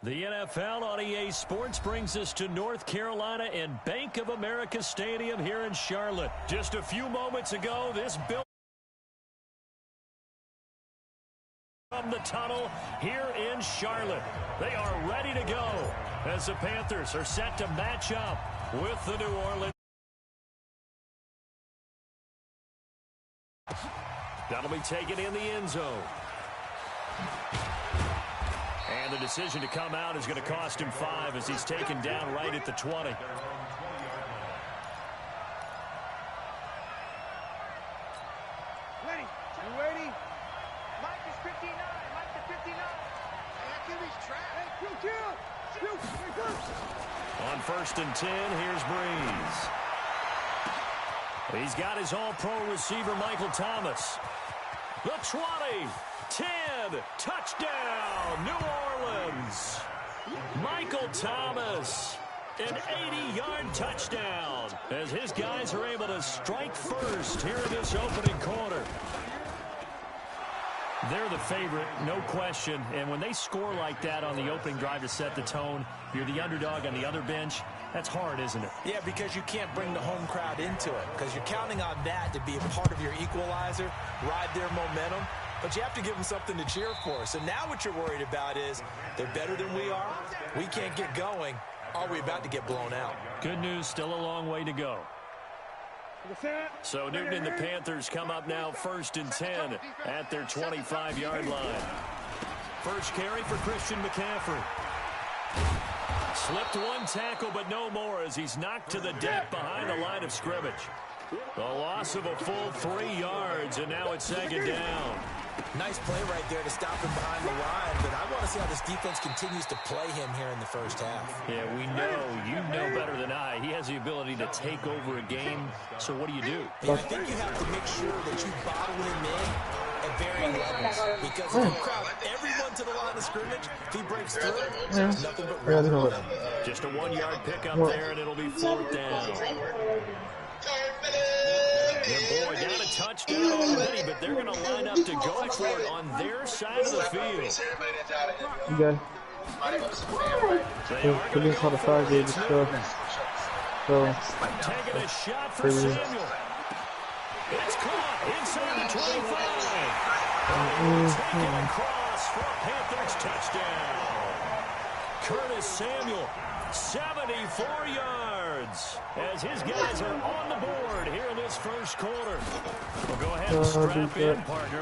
The NFL on EA Sports brings us to North Carolina and Bank of America Stadium here in Charlotte. Just a few moments ago, this building from the tunnel here in Charlotte. They are ready to go as the Panthers are set to match up with the New Orleans. That'll be taken in the end zone. And the decision to come out is going to cost him 5 as he's taken down right at the 20. Ready? You ready? Mike is 59. Mike is 59. Activity's track. Hey, On 1st and 10, here's Breeze. He's got his all-pro receiver, Michael Thomas. The 20, 10, touchdown, New Orleans. Michael Thomas, an 80-yard touchdown, as his guys are able to strike first here in this opening quarter. They're the favorite, no question, and when they score like that on the opening drive to set the tone, you're the underdog on the other bench. That's hard, isn't it? Yeah, because you can't bring the home crowd into it, because you're counting on that to be a part of your equalizer, ride their momentum, but you have to give them something to cheer for. So now what you're worried about is they're better than we are, we can't get going, are we about to get blown out? Good news, still a long way to go. So Newton and the Panthers come up now 1st and 10 at their 25-yard line. First carry for Christian McCaffrey. Slipped one tackle, but no more as he's knocked to the deck behind the line of scrimmage. The loss of a full 3 yards, and now it's 2nd down. Nice play right there to stop him behind the line, but I want to see how this defense continues to play him here in the first half. Yeah, we know. You know better than I. He has the ability to take over a game, so what do? Yeah, I think you have to make sure that you bottle him in at varying levels, because if you crowd everyone to the line of scrimmage, if he breaks through, there's nothing but room. Just a 1-yard pickup there, and it'll be 4th down. And boy, down a touchdown already, but they're going to line up to go for it on their side of the field. Okay. We're just called a 5-gauge stuff. So, taking a shot for Samuel. It's caught inside the 25. Taken across for a Panthers touchdown. Curtis Samuel, 74 yards, as his guys are on the board here in this first quarter. Well, go ahead and strap in, partner.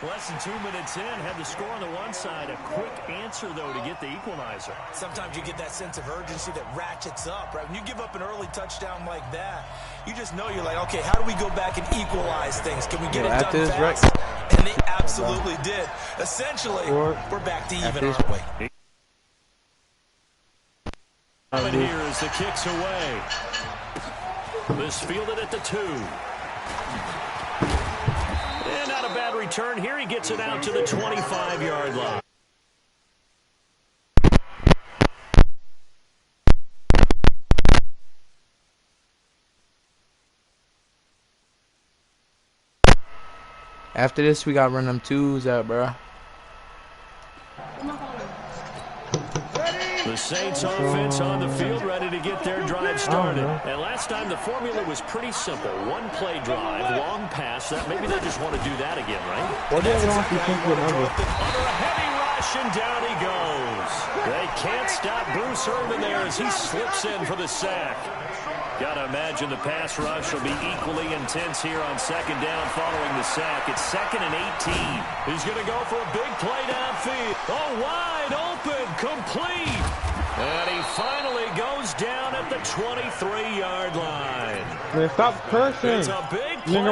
Less than 2 minutes in, had the score on the one side. A quick answer, though, to get the equalizer. Sometimes you get that sense of urgency that ratchets up, right? When you give up an early touchdown like that, you just know you're like, okay, how do we go back and equalize things? Can we get it done fast? And they absolutely did. Essentially, we're back to even, aren't we? And here as the kick's away. This fielded at the 2. And not a bad return here. He gets it out to the 25-yard line. after this, we got to run them 2s out, bro. The Saints offense on the field, ready to get their drive started. And last time the formula was pretty simple. One play drive, long pass. That maybe they just want to do that again, right? What do you want to think of number? Under a heavy rush, and down he goes. They can't stop Bruce Irvin there as he slips in for the sack. Gotta imagine the pass rush will be equally intense here on 2nd down following the sack. It's 2nd and 18. He's gonna go for a big play downfield. Oh, wide open, complete. And he finally goes down at the 23-yard line. Man, stop cursing. It's a big play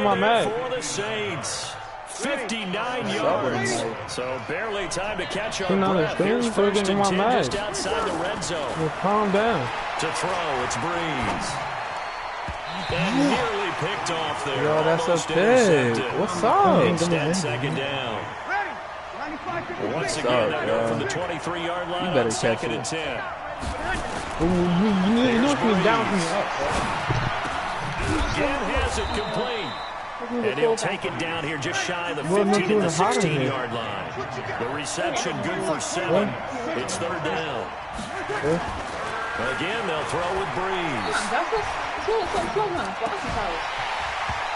for the Saints. 59 yards. So barely time to catch our breath. Here's 1st and 10 just outside the red zone. Well, calm down. To throw, it's Breeze. And nearly picked off there. Yo, that's a pick. What's up? Instead, 2nd down. Once again, they go from the 23-yard line on 2nd and 10. You know it's down from the up. Again has it complete. And he'll take it down here just shy of the 15 to the 16-yard line. The reception good for 7. It's 3rd down. Again, they'll throw with Breeze.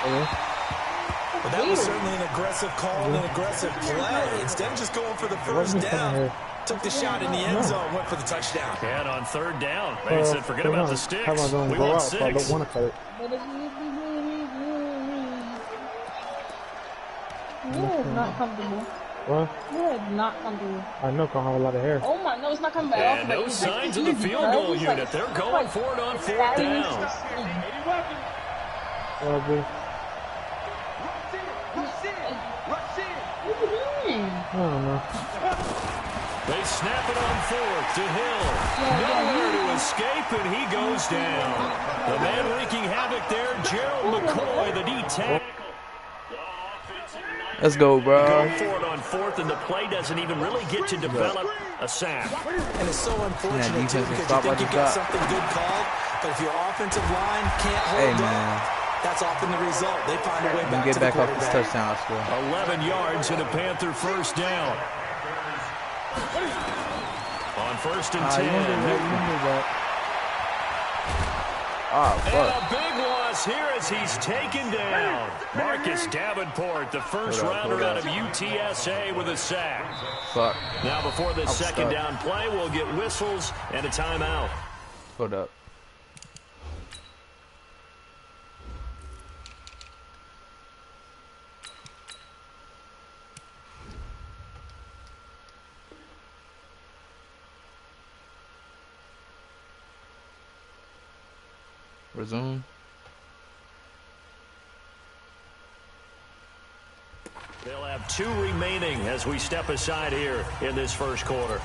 Well, that was certainly an aggressive call and an aggressive play. Instead of just going for the first down, took the shot in the end zone, went for the touchdown. And on 3rd down, maybe said forget about the sticks. We want 6. I don't want to cut it. Yeah, it's not comfortable. What? Yeah, it's not comfortable. I know, 'cause I have a lot of hair. Oh my, no, it's not coming back. And no signs of the field goal unit. They're going for it on 4th down. What I don't know. They snap it on 4th to Hill. Nowhere to escape, and he goes down. The man wreaking havoc there, Gerald McCoy, the D-tackle. Let's go, bro. Go for it on 4th, and the play doesn't even really get to develop a sack. And it's so unfortunate, too, because you think you get something good called, but if your offensive line can't hold up, that's often the result. They find a way back to the get back off this touchdown, I swear. 11 yards and a Panther 1st down. On 1st and 10. Oh, and fuck. a big loss here as he's taken down. Marcus Davenport, the first rounder out of UTSA with a sack. Fuck. Now before this second down play, we'll get whistles and a timeout. Hold up. Resume. They'll have 2 remaining as we step aside here in this first quarter.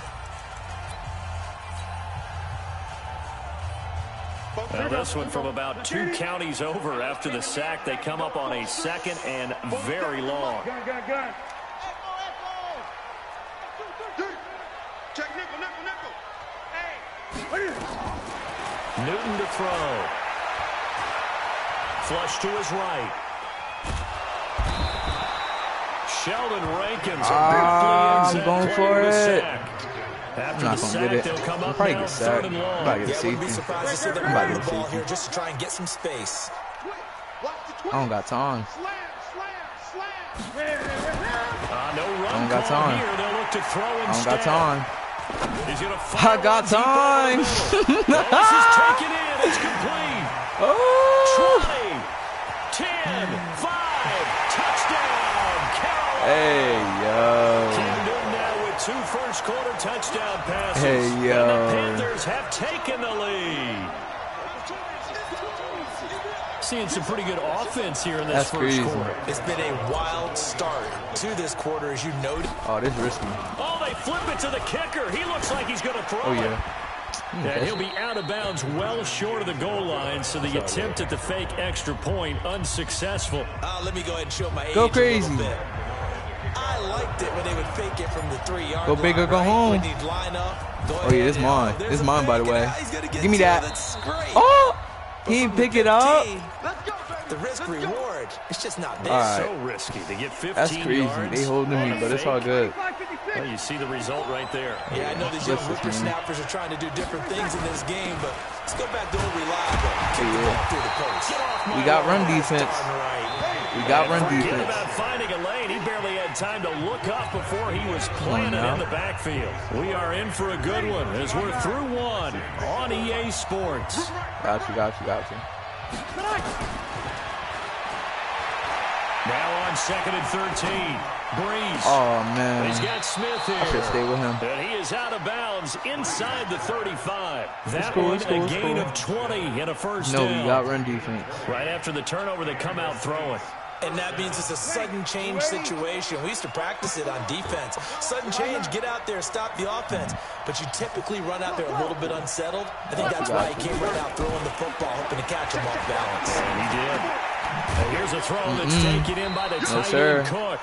Now this one from about 2 counties over after the sack. They come up on a 2nd and very long. Newton to throw. Flush to his right. Sheldon Rankins. I'm going for it. After I'm not the gonna sack, get it. they'll come I'm up probably now get 3rd sacked. and I'm long. about to get Yeah, wouldn't be safety. surprised to see them I'm about run to the get ball safety. here just to try and get some space. I don't got time. No run I don't got call time. here. They'll look to throw I don't instead. got time. He's gonna I got time. This is taken in. It's complete. Oh. 20, 10, 5, touchdown, Carolina. Hey, yo. Cam Newton now with 2 first-quarter touchdown passes. Hey, yo. And the Panthers have taken the lead. Seeing some pretty good offense here in this first quarter. It's been a wild start to this quarter, as you noted. Oh, this is risky. Oh, they flip it to the kicker. He looks like he's going to throw Oh, it. yeah. And he'll be out of bounds well short of the goal line, so the attempt at the fake extra point unsuccessful. Let me go ahead and show my age Go crazy. a little bit. I liked it when they would fake it from the 3-yard Go line. big or go home. When he'd line up, go Oh, yeah, this ahead. mine. There's This a mine, by the fake, way. and he's gonna get Give me to it. that. That's great. Oh! But He didn't from pick the it up. 15, the risk reward, it's just not there. All right. So risky to get 15 That's crazy. yards. They holding me, but it's all good. Well, you see the result right there. Yeah, I know these young Listen, whippersnappers are trying to do different things in this game, but let's go back to old reliable. Kick the Yeah. ball through the post. We got run defense. We got run Forget defense. about finding a lane. He barely had time to look up before he was planted in the backfield. We are in for a good one as we're through one on EA Sports. Got you. Now on 2nd and 13. Breeze. Oh, man. He's got Smith here. I should stay with him. And he is out of bounds inside the 35. That cool, one it's cool, a it's gain cool. of 20 and a first No, down. we got run defense. Right after the turnover, they come out throwing. And that means it's a sudden change situation. We used to practice it on defense. Sudden change, get out there, stop the offense. But you typically run out there a little bit unsettled. I think that's why he came right out throwing the football, hoping to catch him off balance. And he did. And here's a throw that's taken in by the tight end Cook.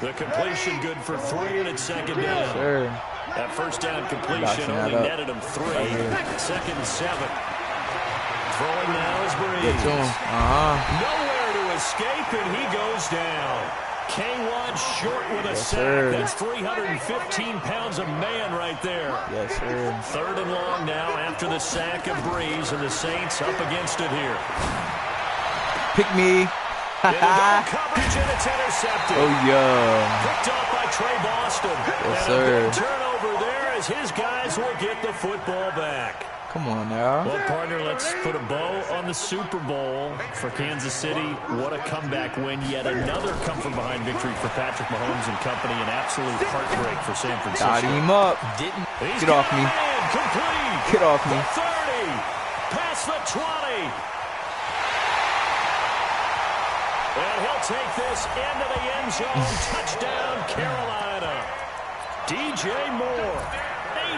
The completion good for 3, and it's 2nd down. Sure. That first down completion only netted him 3. 2nd and 7. Throwing now is Breeze. Get to him. Nowhere to escape, and he goes down. K1 short with a sack. Sir. That's 315 pounds of man right there. Yes, sir. 3rd and long now after the sack of Breeze, and the Saints up against it here. Pick me. Coverage, and it's intercepted. Oh, yeah. Picked off by Trey Boston. Yes, and sir. a big turnover there as his guys will get the football back. Come on now. Well, partner, let's put a bow on the Super Bowl for Kansas City. What a comeback win. Yet another come-from-behind victory for Patrick Mahomes and company. An absolute heartbreak for San Francisco. Got him up. Get off me. Complete. Get off me. The 30. Past the 20. And he'll take this into the end zone. Touchdown, Carolina. DJ Moore,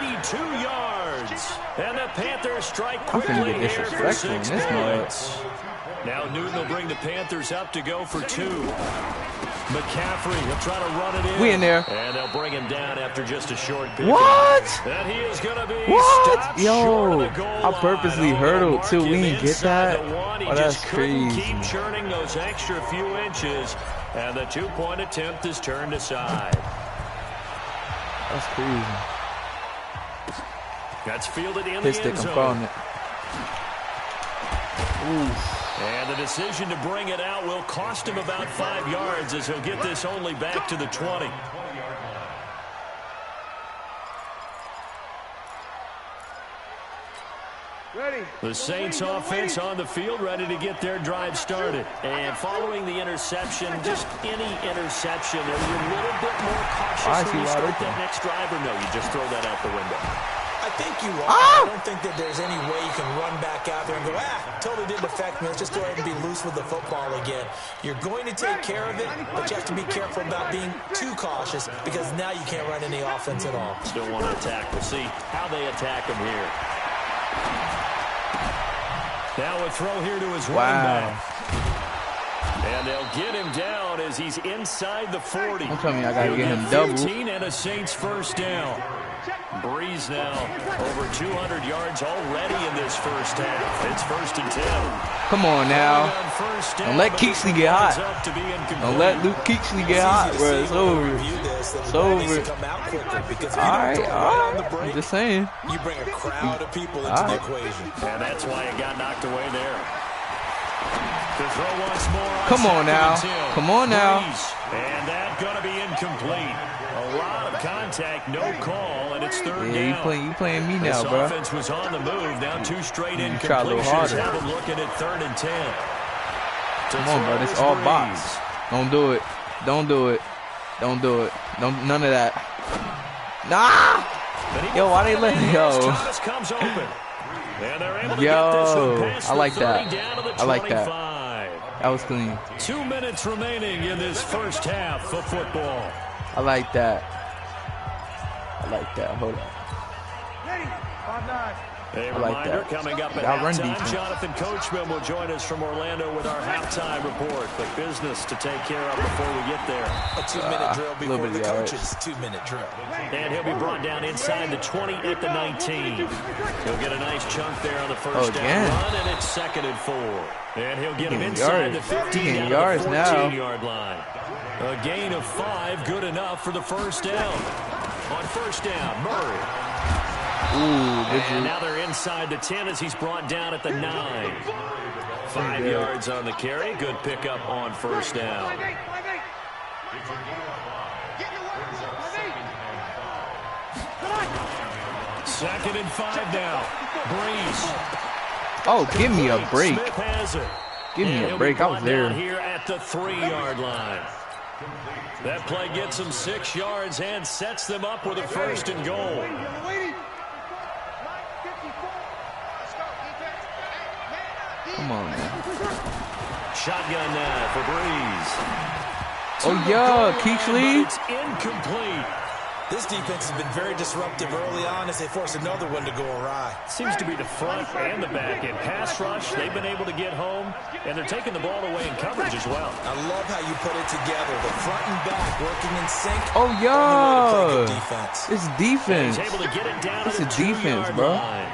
82 yards. And the Panthers strike quickly I'm finna get here for disrespectful in 6 this points. Now Newton will bring the Panthers up to go for 2. McCaffrey will try to run it in. We in there. And they'll bring him down after just a short pick. What? And he is going to be What? stopped Yo, short of the goal I purposely line. hurdled too. Mark We him didn't get inside that. the 1. He Oh, that's just couldn't crazy. keep churning those extra few inches. And the 2-point attempt is turned aside. That's crazy. That's fielded in His the stick, end I'm zone. calling it. Ooh. And the decision to bring it out will cost him about 5 yards as he'll get this only back to the 20. Ready. The Saints offense on the field, ready to get their drive started. And following the interception, just any interception, are you a little bit more cautious when you start that next drive, or no, you just throw that out the window? I think you are. I don't think that there's any way you can run back out there and go, totally didn't affect me. Let's just go ahead and be loose with the football again. You're going to take care of it, but you have to be careful about being too cautious because now you can't run any offense at all. Still want to attack. We'll see how they attack him here. Now a throw here to his running back. And they'll get him down as he's inside the 40. Don't tell me I gotta get him double. 15 and a Saints first down. Breeze now over 200 yards already in this first half. It's 1st and 10. Come on now. Don't let Keeksley get hot. Don't let Luke Keeksley get hot, bro. It's over. It's over. All right. I'm just saying. You bring a crowd of people into the equation. And that's why it got knocked away there. To throw once more. Come on now. Come on now. And that's going to be incomplete. A lot of contact, no call, and it's 3rd down. You playing me now, this bro. offense was on the move. Now 2 straight try a little incompletions. harder. Have them looking at 3rd and 10. Come on, bro. This all box. Don't do it. Don't do it. Don't do it. Don't. None of that. Nah. Yo, why they let me go? Thomas comes open. And they're able to Yo, get this one past I like the that. 30 down to the I like that. 25. That was clean. 2 minutes remaining in this first half of football. I like that. I like that. Hold on. Ready. 5-9. A I like reminder that. coming up at Y'all run halftime. defense. Jonathan Coachman will join us from Orlando with our halftime report. But business to take care of before we get there. A 2-minute drill before the all right. coaches' 2-minute drill. And he'll be brought down inside the 20 at the 19. He'll get a nice chunk there on the first down again. run, and it's 2nd and 4. And he'll get him Getting inside yards. the 15 Getting down yards to the now. 14-yard line. A gain of 5, good enough for the first down. On first down, Murray. Ooh, And now they're inside the 10 as he's brought down at the 9. 5 yards on the carry. Good pickup on first down. 5-8. 2nd and 5 now. Breeze. Oh, give me a break. Smith has it. Give me And a he'll break. be I was brought down there. here at the 3-yard line. That play gets him 6 yards and sets them up with a 1st and goal. Come on, man. Shotgun now for Breeze. Oh, yeah, Keeksley. It's incomplete. This defense has been very disruptive early on as they force another one to go awry. Seems to be the front and the back. In pass rush, they've been able to get home, and they're taking the ball away in coverage as well. I love how you put it together. The front and back working in sync. Oh, Only way to play yeah. good defense. It's defense. He's able to get it down It's to a the defense, 2-yard bro. line.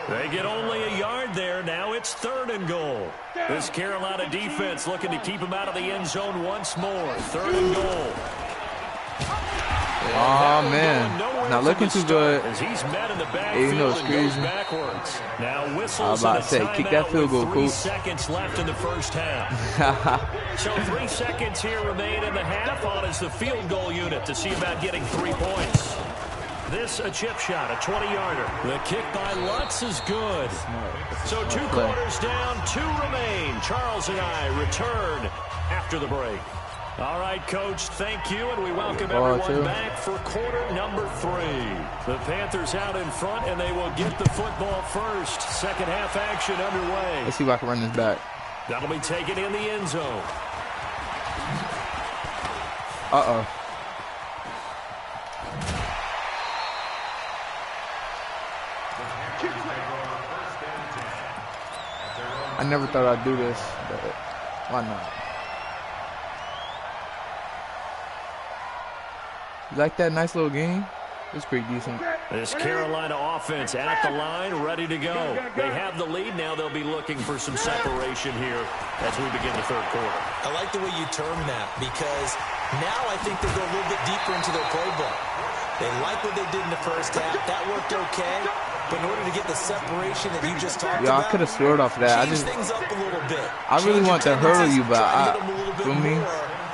They get only a yard there. Now it's 3rd and goal. This Carolina defense looking to keep him out of the end zone once more. 3rd and goal. Oh man, not looking too good. As he's met in the Hey, you know it's crazy. Backwards. Now I was whistles about to say, kick that field goal, 3 coach. seconds left in the first half. So 3 seconds here remain in the half on as the field goal unit to see about getting 3 points. This a chip shot, a 20-yarder. The kick by Lutz is good. So 2 quarters down, 2 remain. Charles and I return after the break. All right, Coach, thank you, and we welcome everyone back for quarter number 3. The Panthers out in front, and they will get the football first. Second half action underway. Let's see if I can run this back. That'll be taken in the end zone. Uh-oh. I never thought I'd do this, but why not? You like that nice little game? It's pretty decent. This Carolina offense at the line, ready to go. They have the lead. Now they'll be looking for some separation here as we begin the 3rd quarter. I like the way you term that because now I think they go a little bit deeper into their playbook. They like what they did in the first half. That worked okay. But in order to get the separation that you just talked about, I could have scored off that. Change things up a little bit. I really want to hurdle you, but for me,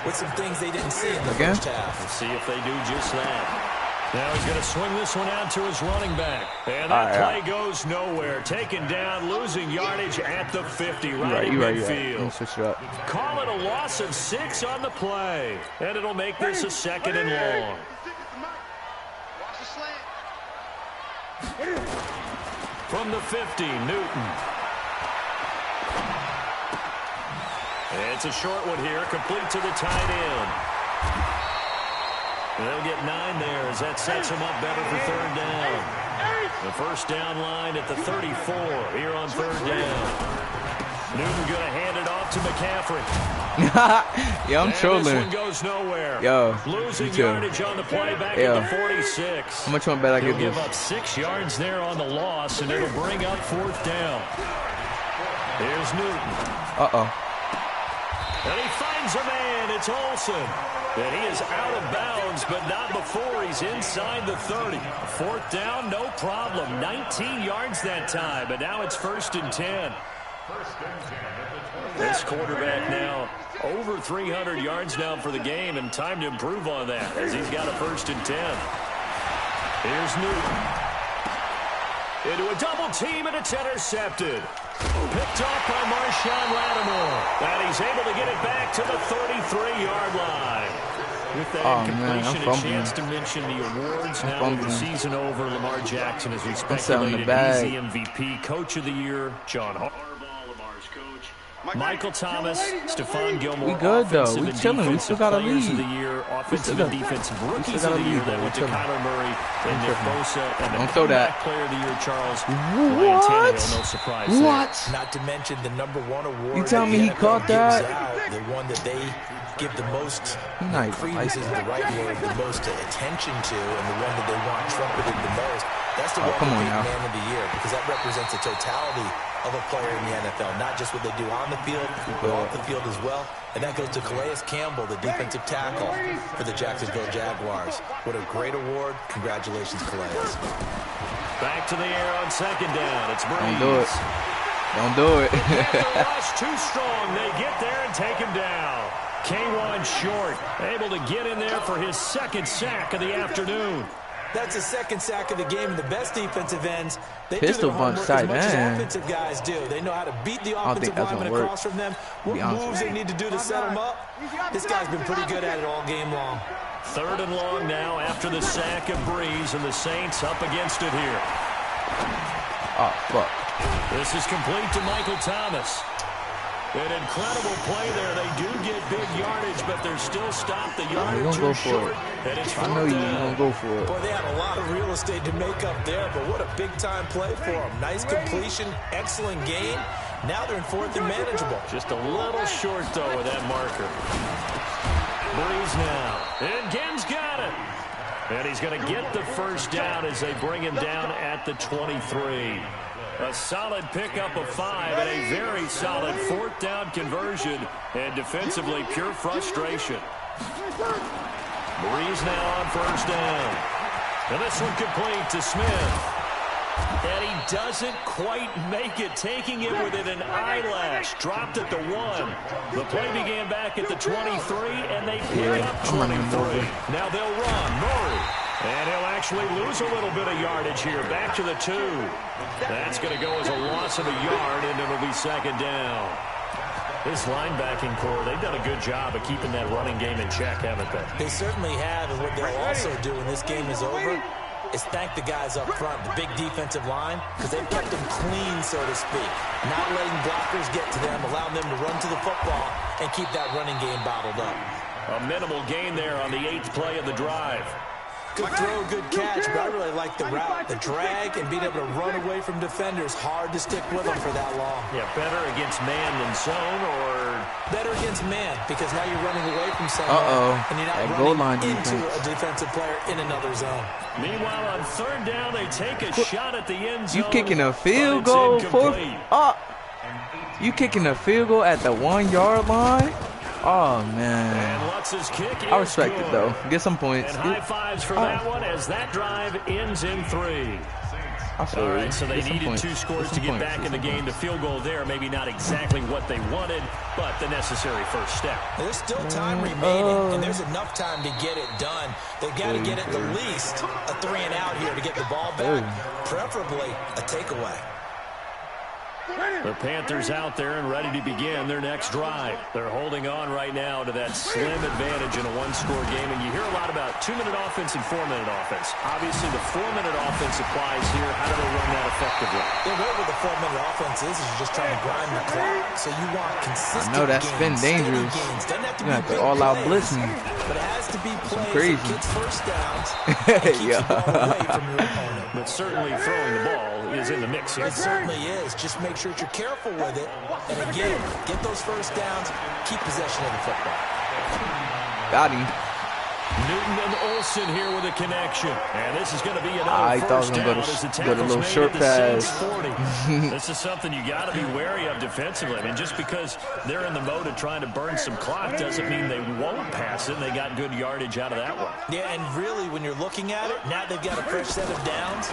with some things they didn't see in the first half. We'll see if they do just that. Now he's going to swing this one out to his running back. And that play goes nowhere. Taken down, losing yardage at the 50, right in midfield. Call it a loss of 6 on the play. And it'll make this a 2nd and long. From the 50, Newton. It's a short one here, complete to the tight end. They'll get 9 there as that sets them up better for 3rd down. The first down line at the 34 here on 3rd down. Newton going to hand it off to McCaffrey. Yeah, I'm trolling. This one goes nowhere. Yo, losing yardage on the play back at the 46. How much one bet I get He'll this? give up 6 yards there on the loss, and it'll bring up 4th down. Here's Newton. Uh-oh. And he finds a man. It's Olsen. And he is out of bounds, but not before he's inside the 30. 4th down, no problem. 19 yards that time, but now it's 1st and 10. This quarterback now over 300 yards now for the game, and time to improve on that as he's got a 1st and 10. Here's Newton. Into a double team, and it's intercepted. Picked off by Marshawn Lattimore. And he's able to get it back to the 33-yard line. With that incompletion, a chance to mention the awards now with the season over. Lamar Jackson, as we speculated, easy MVP, Coach of the Year, John Harbaugh, Lamar's coach. Michael Thomas, Stephon Gilmore. We good though. We chilling. We still got a lead. Of the year, offensive and defensive rookies of the year. That went to Kyler Murray and Nick Bosa, and the comeback player of the year, Charles. What? No surprise. What? Not to mention the #1 award. You tell me he caught that? The one that they give the most credence is the right word, the most attention to, and the one that they want trumpeted the most. That's the one man of the year, because that represents the totality of a player in the NFL, not just what they do on the field, but off the field as well. And that goes to Calais Campbell, the defensive tackle for the Jacksonville Jaguars. What a great award. Congratulations, Calais. Back to the air on 2nd down. It's Breeze. Don't do it. Don't do it. The rush too strong. They get there and take him down. K1 Short able to get in there for his 2nd sack of the afternoon. That's the 2nd sack of the game. The best defensive ends, they Pistol do their bunch homework tight as much as end. offensive guys do. They know how to beat the I don't think offensive that's lineman gonna work. across from them, what moves they need to do to set them up. This guy's been pretty good at it all game long. 3rd and long now after the sack of Breeze, and the Saints up against it here. Oh, fuck. This is complete to Michael Thomas. An incredible play there. They do get big yardage, but they're still stopped. The yardage too short. And it's I know you're going to go for it. Boy, they had a lot of real estate to make up there, but what a big-time play for them. Nice completion, excellent gain. Now they're in 4th and manageable. Just a little short, though, with that marker. Breeze now. And Gen's got it. And he's going to get the first down as they bring him down at the 23. A solid pickup of 5 and a very solid 4th down conversion. And defensively, pure frustration. Breeze now on first down. And this one complete to Smith. And he doesn't quite make it, taking it within an eyelash. Dropped at the 1. The play began back at the 23, and they pick up 23. Now they'll run. Murray. And he'll actually lose a little bit of yardage here. Back to the 2. That's going to go as a loss of a yard, and it'll be 2nd down. This linebacking core, they've done a good job of keeping that running game in check, haven't they? They certainly have, and what they'll also do when this game is over is thank the guys up front, the big defensive line, because they've kept them clean, so to speak. Not letting blockers get to them, allowing them to run to the football and keep that running game bottled up. A minimal gain there on the 8th play of the drive. Good throw, good catch, but I really like the route. The drag and being able to run away from defenders, hard to stick with them for that long. Yeah, better against man than zone, or better against man, because now you're running away from someone and you're not running into a defensive player in another zone. Meanwhile, on 3rd down, they take a shot at the end zone. You kicking a field goal for you kicking a field goal at the 1-yard line? Oh, man. I respect it, though. Get some points. And high fives for that one as that drive ends in 3. All right, so they needed 2 scores to get back in the game. The field goal there, maybe not exactly what they wanted, but the necessary first step. There's still time remaining, and there's enough time to get it done. They've got to get at the least a 3-and-out here to get the ball back, preferably a takeaway. The Panthers out there and ready to begin their next drive. They're holding on right now to that slim advantage in a 1-score game. And you hear a lot about 2-minute offense and 4-minute offense. Obviously, the 4-minute offense applies here. How do they run that effectively? The way with the 4-minute offense is you're just trying to grind the clock. So you want consistent I know that's been dangerous. You have to all-out blitz me. But it has to be plays that gets first downs and keeps the ball away from your opponent. But certainly throwing the ball is in the mix here. It certainly is. Just make sure that you're careful with it. And again, get those first downs, keep possession of the football. Got him. Newton and Olsen here with a connection. And this is going to be another first down as the tackle's made at the 6-40. This is something you got to be wary of defensively. I mean, just because they're in the mode of trying to burn some clock doesn't mean they won't pass it. They got good yardage out of that one. Yeah, and really, when you're looking at it, now they've got a fresh set of downs.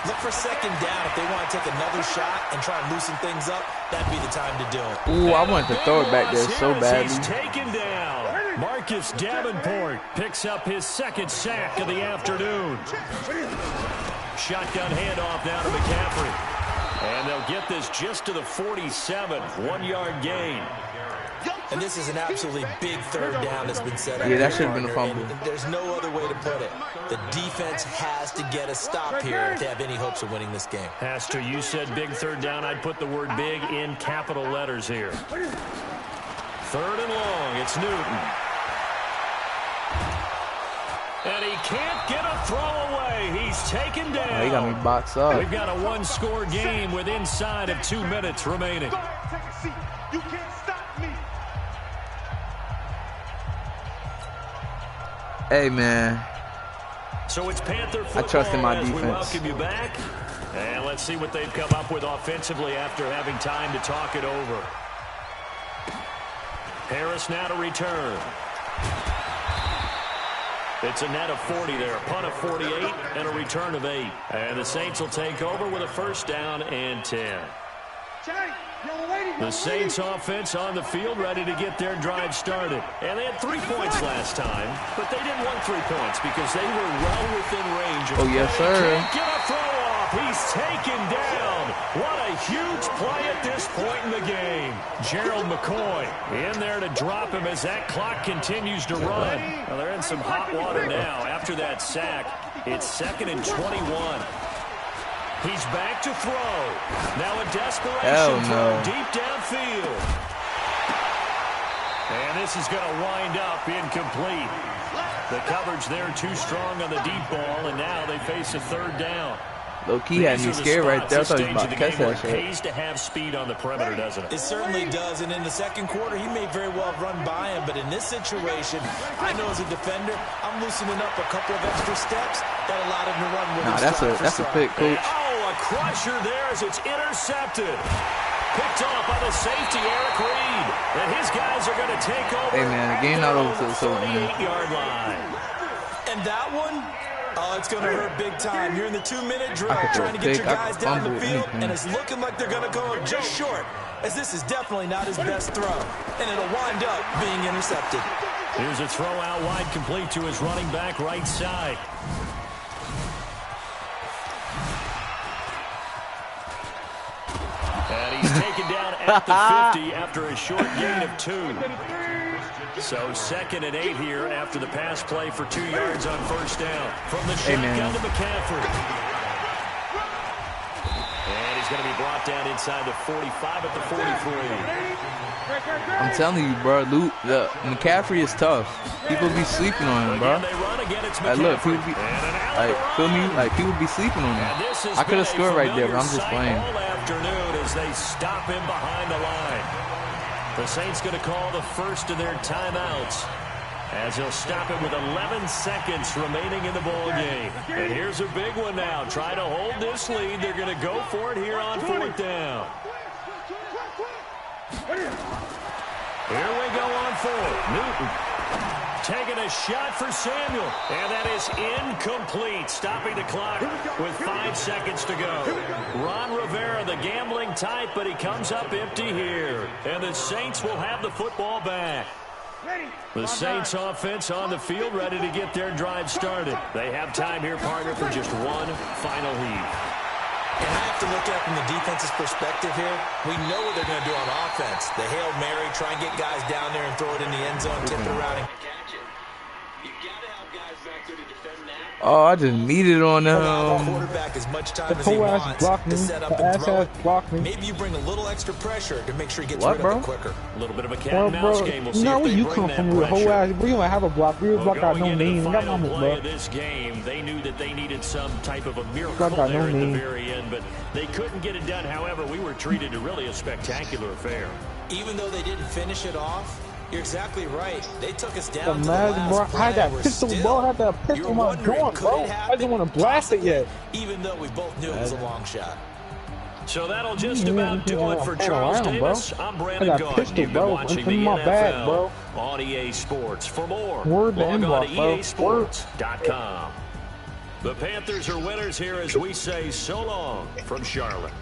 Look for 2nd down. If they want to take another shot and try and loosen things up, that'd be the time to do it. Ooh, I wanted to throw it back there so badly. He's taken down. Marcus Davenport picks up his 2nd sack of the afternoon. Shotgun handoff now to McCaffrey. And they'll get this just to the 47. 1-yard gain. And this is an absolutely big 3rd down that's been set up. Yeah, that should have been a fumble. And there's no other way to put it. The defense has to get a stop here to have any hopes of winning this game. Has to. You said big 3rd down. I'd put the word big in capital letters here. 3rd and long. It's Newton. And he can't get a throw away. He's taken down. Oh, he got me boxed up. We've got a 1-score game with inside of 2 minutes remaining. Take a seat. You can't stop me. Hey, man. So it's Panther football. I trust in my defense. We welcome you back. And let's see what they've come up with offensively after having time to talk it over. Harris now to return. It's a net of 40 there, a punt of 48 and a return of 8. And the Saints will take over with a 1st down and 10. The Saints offense on the field ready to get their drive started. And they had 3 points last time, but they didn't want 3 points because they were well within range. Oh, yes, sir. Can't get a throw off. He's taken down. What a huge play at this point in the game. Gerald McCoy in there to drop him as that clock continues to run. Well, they're in some hot water now. After that sack, it's 2nd and 21. He's back to throw. Now a desperation throw deep downfield. And this is going to wind up incomplete. The coverage there too strong on the deep ball, and now they face a 3rd down. Low key had me scared right there. I thought he was about to catch that shit. It pays to have speed on the perimeter, doesn't it? It certainly does. And in the second quarter, he may very well run by him. But in this situation, I know as a defender, I'm loosening up a couple of extra steps that allowed him to run with his that's a pick, coach. Oh, a crusher there as it's intercepted. Picked off by the safety, Eric Reed. And his guys are going to take over. Hey, man, the game not over till the 48-yard line. And that one, oh, it's going to hurt big time. You're in the 2-minute drill trying to get your guys down the field, and it's looking like they're going to go just short, as this is definitely not his best throw, and it'll wind up being intercepted. Here's a throw out wide, complete to his running back right side. And he's taken down at the 50 after a short gain of 2. So 2nd and 8 here after the pass play for 2 yards on first down. From the shotgun to McCaffrey. And he's going to be brought down inside the 45 at the 43. I'm telling you, bro, McCaffrey is tough. People be sleeping on him, bro. Like, look, people be, like, feel me? Like, people be sleeping on him. I could have scored right there, but I'm just playing. All afternoon as they stop him behind the line. The Saints going to call the first of their timeouts as he'll stop it with 11 seconds remaining in the ball game. And here's a big one now. Trying to hold this lead. They're going to go for it here on 4th down. Here we go on 4th. Newton taking a shot for Samuel. And that is incomplete. Stopping the clock with 5 seconds to go. Ron Rivera, the gambling type, but he comes up empty here. And the Saints will have the football back. The Saints offense on the field, ready to get their drive started. They have time here, partner, for just one final heave. And I have to look at it from the defense's perspective here. We know what they're going to do on offense. The Hail Mary, try and get guys down there and throw it in the end zone, tip it around. Oh, I just needed on them. Quarterback as much time as he wants to set up and throw it. Maybe you bring a little extra pressure to make sure he gets rid of it quicker. A little bit of a cat and mouse game. We'll see if where they you bring come that from with a whole pressure. ass? We don't have a block. We block got no name. The Got final numbers, play bro. of this game, they knew that they needed some type of a miracle Block got there no at the name. very end, but they couldn't get it done. However, we were treated to really a spectacular affair. Even though they didn't finish it off, you're exactly right. They took us down to the Imagine, bro. last I had play. that We're pistol, still- bro. I had that pistol You're in my wondering, joint, could bro. it I happen? didn't want to blast it yet. Even though we both knew it was a long shot. So that'll just about do it for Hang Charles around, bro. Davis. I'm I Brandon got Gaudin. pistol, You've been bro. watching In the my bag, NFL bro. on EA Sports. For more, Word to log on to inbox, bro. easports.com. The Panthers are winners here as we say so long from Charlotte.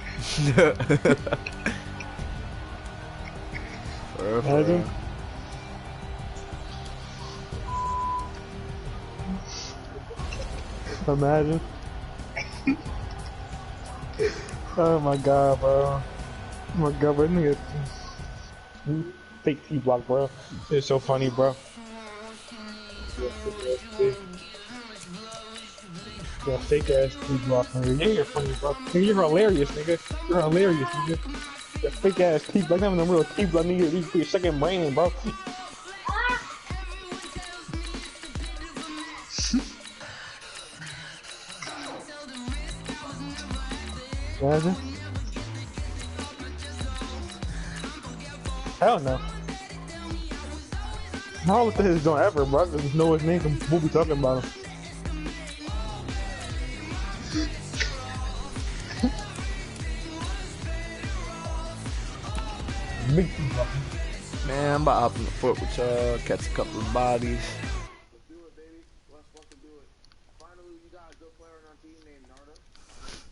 Imagine. Imagine. Oh my god, bro. Oh my god, bro. Nigga. Fake T-block, bro. It's so funny, bro. Yeah, fake ass T-block, nigga. Yeah, you're funny, bro. Nigga, you're hilarious, nigga. You're hilarious, nigga. That fake ass T-block. Not even a real T-block, nigga. You put your second brain, bro. Imagine. Hell no. I don't look at his joint ever, bro. I just know his name and we'll be talking about him. Big Man, I'm about to hop in the fort with y'all, catch a couple of bodies.